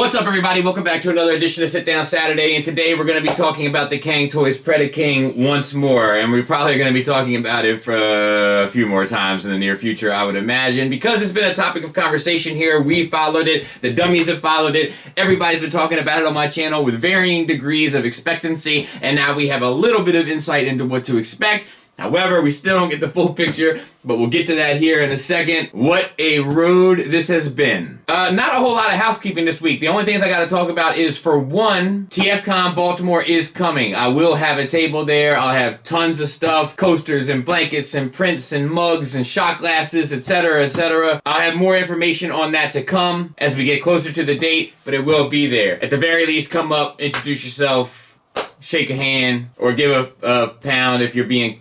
What's up, everybody? Welcome back to another edition of Sit Down Saturday, and today we're going to be talking about the Cang Toys Predaking once more, and we're probably going to be talking about it for a few more times in the near future, I would imagine, because it's been a topic of conversation here. We followed it, the dummies have followed it, everybody's been talking about it on my channel with varying degrees of expectancy, and now we have a little bit of insight into what to expect. However, we still don't get the full picture, but we'll get to that here in a second. What a road this has been. Not a whole lot of housekeeping this week. The only things I got to talk about is, for one, TFCon Baltimore is coming. I will have a table there. I'll have tons of stuff, coasters and blankets and prints and mugs and shot glasses, etc., etc. I'll have more information on that to come as we get closer to the date, but it will be there. At the very least, come up, introduce yourself, shake a hand, or give a pound if you're being,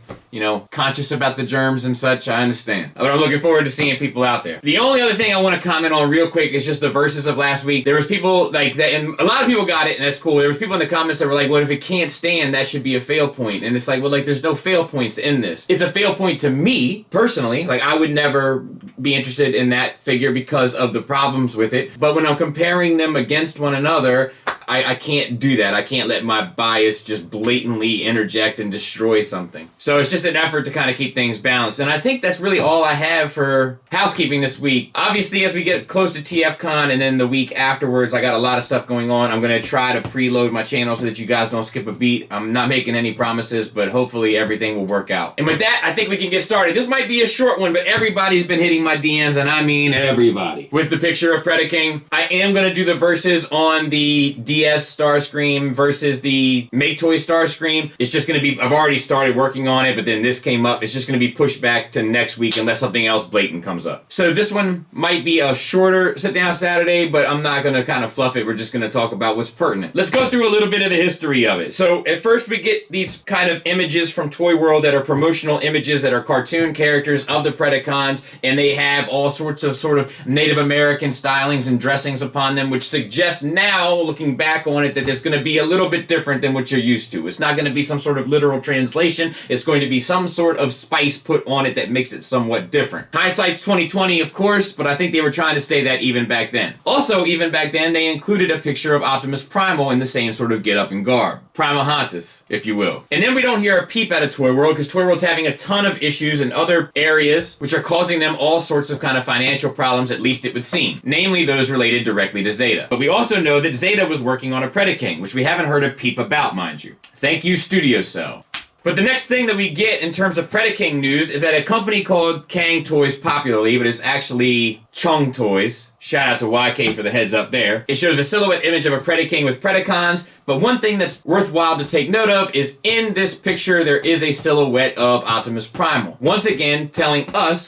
conscious about the germs and such. I understand. But I'm looking forward to seeing people out there. The only other thing I want to comment on real quick is just the verses of last week. There was people like that, and a lot of people got it, and that's cool. There was people in the comments that were like, well, if it can't stand, that should be a fail point. And it's like, well, there's no fail points in this. It's a fail point to me, personally. Like, I would never be interested in that figure because of the problems with it. But when I'm comparing them against one another, I can't do that. I can't let my bias just blatantly interject and destroy something. So it's just an effort to kind of keep things balanced. And I think that's really all I have for housekeeping this week. Obviously, as we get close to TFCon and then the week afterwards, I got a lot of stuff going on. I'm going to try to preload my channel so that you guys don't skip a beat. I'm not making any promises, but hopefully everything will work out. And with that, I think we can get started. This might be a short one, but everybody's been hitting my DMs, and I mean everybody, with the picture of Predaking. I am going to do the verses on the DS Starscream versus the Make Toy Starscream. It's just going to be, I've already started working on it, but then this came up. It's just going to be pushed back to next week unless something else blatant comes up. So this one might be a shorter Sit Down Saturday, but I'm not going to kind of fluff it. We're just going to talk about what's pertinent. Let's go through a little bit of the history of it. So at first we get these kind of images from Toy World that are promotional images that are cartoon characters of the Predacons, and they have all sorts of sort of Native American stylings and dressings upon them, which suggests now, looking back on it, that there's going to be a little bit different than what you're used to. It's not going to be some sort of literal translation. It's going to be some sort of spice put on it that makes it somewhat different. Hindsight's 2020, of course, but I think they were trying to say that even back then. Also, even back then, they included a picture of Optimus Primal in the same sort of get-up and garb. Primal Hantus, if you will. And then we don't hear a peep out of Toy World, because Toy World's having a ton of issues in other areas, which are causing them all sorts of kind of financial problems, at least it would seem. Namely, those related directly to Zeta. But we also know that Zeta was working on a Predaking, which we haven't heard a peep about, mind you. Thank you, Studio Cell. But the next thing that we get in terms of Predaking news is that a company called Cang Toys popularly, but it's actually Chung Toys. Shout out to YK for the heads up there. It shows a silhouette image of a Predaking with Predacons, but one thing that's worthwhile to take note of is in this picture there is a silhouette of Optimus Primal. Once again,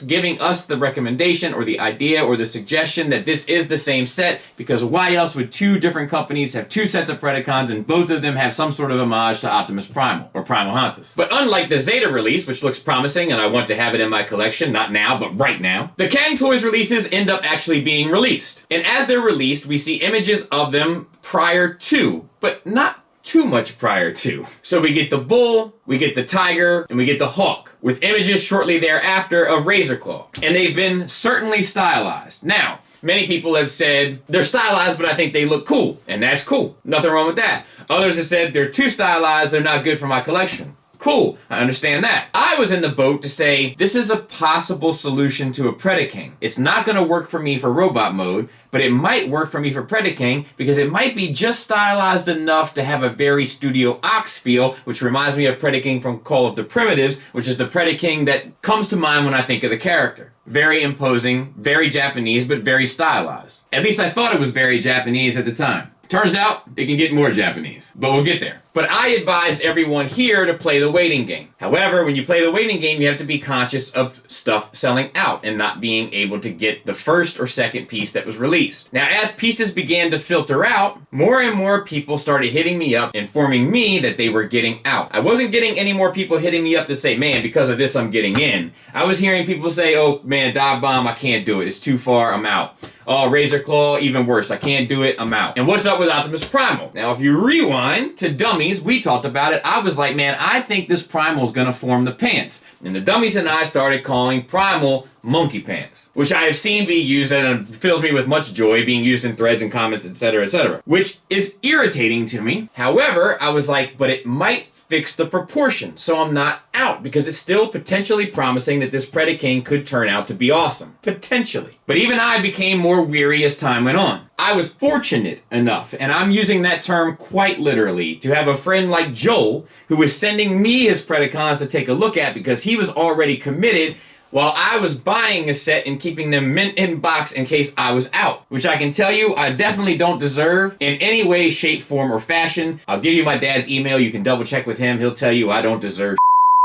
giving us the recommendation or the idea or the suggestion that this is the same set, because why else would two different companies have two sets of Predacons and both of them have some sort of homage to Optimus Primal, or Primal Hantus? But unlike the Zeta release, which looks promising and I want to have it in my collection, not now, but right now, the Cang Toys releases end up actually being released. And as they're released, we see images of them prior to, but not too much prior to. So we get the bull, we get the tiger, and we get the hawk, with images shortly thereafter of Razorclaw. And they've been certainly stylized. Now, many people have said they're stylized, but I think they look cool. And that's cool. Nothing wrong with that. Others have said they're too stylized, they're not good for my collection. Cool, I understand that. I was in the boat to say, this is a possible solution to a Predaking. It's not going to work for me for robot mode, but it might work for me for Predaking, because it might be just stylized enough to have a very Studio Ox feel, which reminds me of Predaking from Call of the Primitives, which is the Predaking that comes to mind when I think of the character. Very imposing, very Japanese, but very stylized. At least I thought it was very Japanese at the time. Turns out, it can get more Japanese, but we'll get there. But I advised everyone here to play the waiting game. However, when you play the waiting game, you have to be conscious of stuff selling out and not being able to get the first or second piece that was released. Now, as pieces began to filter out, more and more people started hitting me up, informing me that they were getting out. I wasn't getting any more people hitting me up to say, man, because of this, I'm getting in. I was hearing people say, oh, man, Dive Bomb, I can't do it. It's too far, I'm out. Oh, Razorclaw, even worse. I can't do it, I'm out. And what's up with Optimus Primal? Now, if you rewind to Dummy, dummies, we talked about it. I was like, man, I think this Primal is going to form the pants. And the dummies and I started calling Primal monkey pants, which I have seen be used and fills me with much joy, being used in threads and comments, etc., which is irritating to me. However, I was like, but it might fix the proportion, so I'm not out, because it's still potentially promising that this Predaking could turn out to be awesome. Potentially. But even I became more weary as time went on. I was fortunate enough, and I'm using that term quite literally, to have a friend like Joel who was sending me his Predacons to take a look at because he was already committed, while I was buying a set and keeping them mint in box in case I was out. Which I can tell you, I definitely don't deserve in any way, shape, form, or fashion. I'll give you my dad's email. You can double check with him. He'll tell you I don't deserve.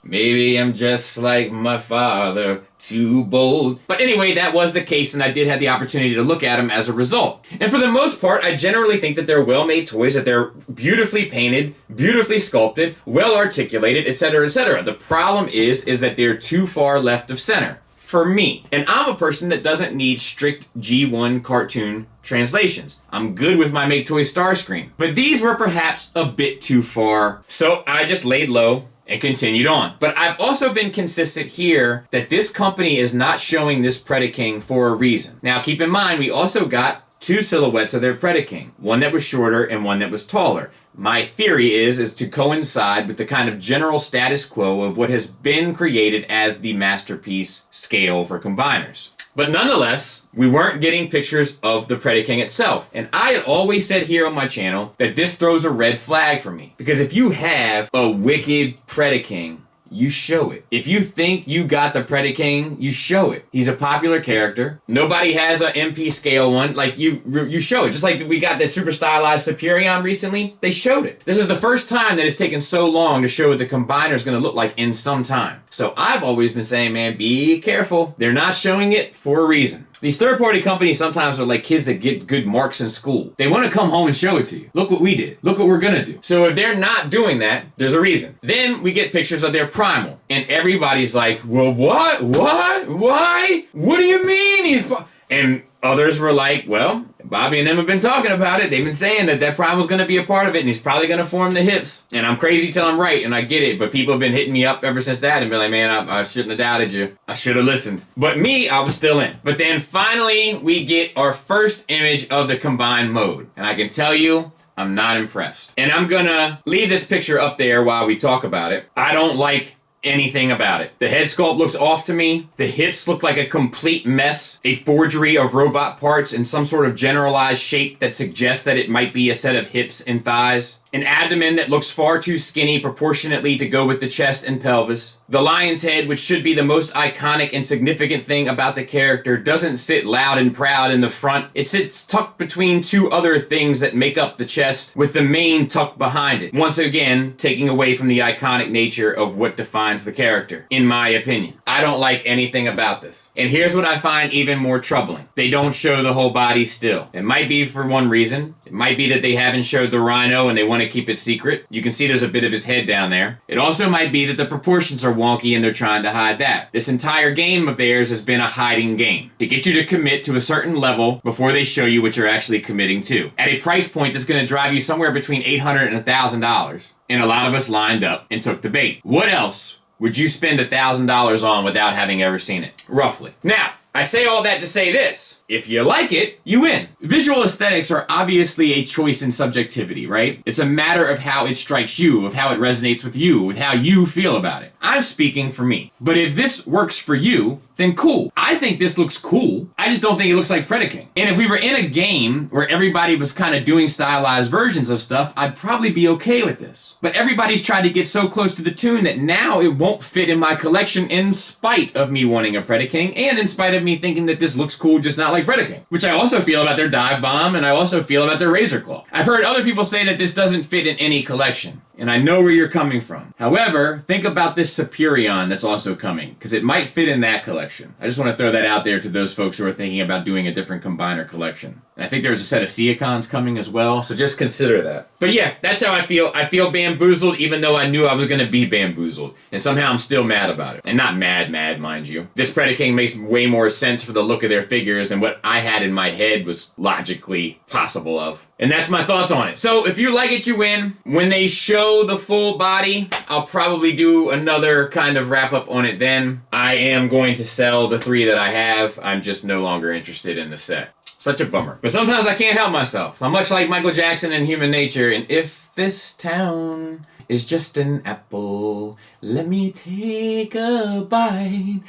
Maybe I'm just like my father, too bold. But anyway, that was the case, and I did have the opportunity to look at them as a result. And for the most part, I generally think that they're well-made toys, that they're beautifully painted, beautifully sculpted, well-articulated, etc. The problem is that they're too far left of center. For me. And I'm a person that doesn't need strict G1 cartoon translations. I'm good with my Make Toys Starscream. But these were perhaps a bit too far, so I just laid low and continued on. But I've also been consistent here that this company is not showing this Predaking for a reason. Now keep in mind, we also got two silhouettes of their Predaking, one that was shorter and one that was taller. My theory is to coincide with the kind of general status quo of what has been created as the masterpiece scale for combiners. But nonetheless, we weren't getting pictures of the Predaking itself. And I had always said here on my channel that this throws a red flag for me. Because if you have a wicked Predaking, you show it. If you think you got the Predaking, you show it. He's a popular character. Nobody has an MP scale one. Like, you show it. Just like we got the super stylized Superion recently, they showed it. This is the first time that it's taken so long to show what the combiner is going to look like in some time. So I've always been saying, man, be careful. They're not showing it for a reason. These third-party companies sometimes are like kids that get good marks in school. They want to come home and show it to you. Look what we did. Look what we're going to do. So if they're not doing that, there's a reason. Then we get pictures of their Primal. And everybody's like, well, what? What? Why? What do you mean he's... And others were like, well, Bobby and them have been talking about it. They've been saying that Primal's going to be a part of it, and he's probably going to form the hips. And I'm crazy till I'm right, and I get it. But people have been hitting me up ever since that and been like, man, I shouldn't have doubted you. I should have listened. But me, I was still in. But then finally, we get our first image of the combined mode. And I can tell you, I'm not impressed. And I'm going to leave this picture up there while we talk about it. I don't like anything about it. The head sculpt looks off to me. The hips look like a complete mess. A forgery of robot parts in some sort of generalized shape that suggests that it might be a set of hips and thighs. An abdomen that looks far too skinny proportionately to go with the chest and pelvis. The lion's head, which should be the most iconic and significant thing about the character, doesn't sit loud and proud in the front. It sits tucked between two other things that make up the chest, with the mane tucked behind it. Once again, taking away from the iconic nature of what defines the character, in my opinion. I don't like anything about this. And here's what I find even more troubling. They don't show the whole body still. It might be for one reason. It might be that they haven't showed the rhino and they want to keep it secret. You can see there's a bit of his head down there. It also might be that the proportions are wonky and they're trying to hide that. This entire game of theirs has been a hiding game to get you to commit to a certain level before they show you what you're actually committing to. At a price point that's going to drive you somewhere between $800 and $1,000. And a lot of us lined up and took the bait. What else would you spend $1,000 on without having ever seen it? Roughly. Now, I say all that to say this. If you like it, you win. Visual aesthetics are obviously a choice in subjectivity, right? It's a matter of how it strikes you, of how it resonates with you, with how you feel about it. I'm speaking for me. But if this works for you, then cool. I think this looks cool. I just don't think it looks like Predaking. And if we were in a game where everybody was kind of doing stylized versions of stuff, I'd probably be okay with this. But everybody's tried to get so close to the tune that now it won't fit in my collection in spite of me wanting a Predaking and in spite of me thinking that this looks cool just not like Predaking. Which I also feel about their Dive Bomb and I also feel about their Razor Claw. I've heard other people say that this doesn't fit in any collection. And I know where you're coming from. However, think about this Superion that's also coming, because it might fit in that collection. I just want to throw that out there to those folks who are thinking about doing a different combiner collection. And I think there's a set of Seacons coming as well, so just consider that. But yeah, that's how I feel. I feel bamboozled, even though I knew I was going to be bamboozled. And somehow I'm still mad about it. And not mad, mind you. This Predaking makes way more sense for the look of their figures than what I had in my head was logically possible of. And that's my thoughts on it. So if you like it, you win. When they show the full body, I'll probably do another kind of wrap up on it then. I am going to sell the 3 that I have. I'm just no longer interested in the set. Such a bummer. But sometimes I can't help myself. I'm much like Michael Jackson in Human Nature. And if this town is just an apple, let me take a bite.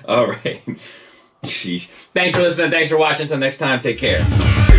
All right. Sheesh. Thanks for listening. Thanks for watching. Until next time, take care.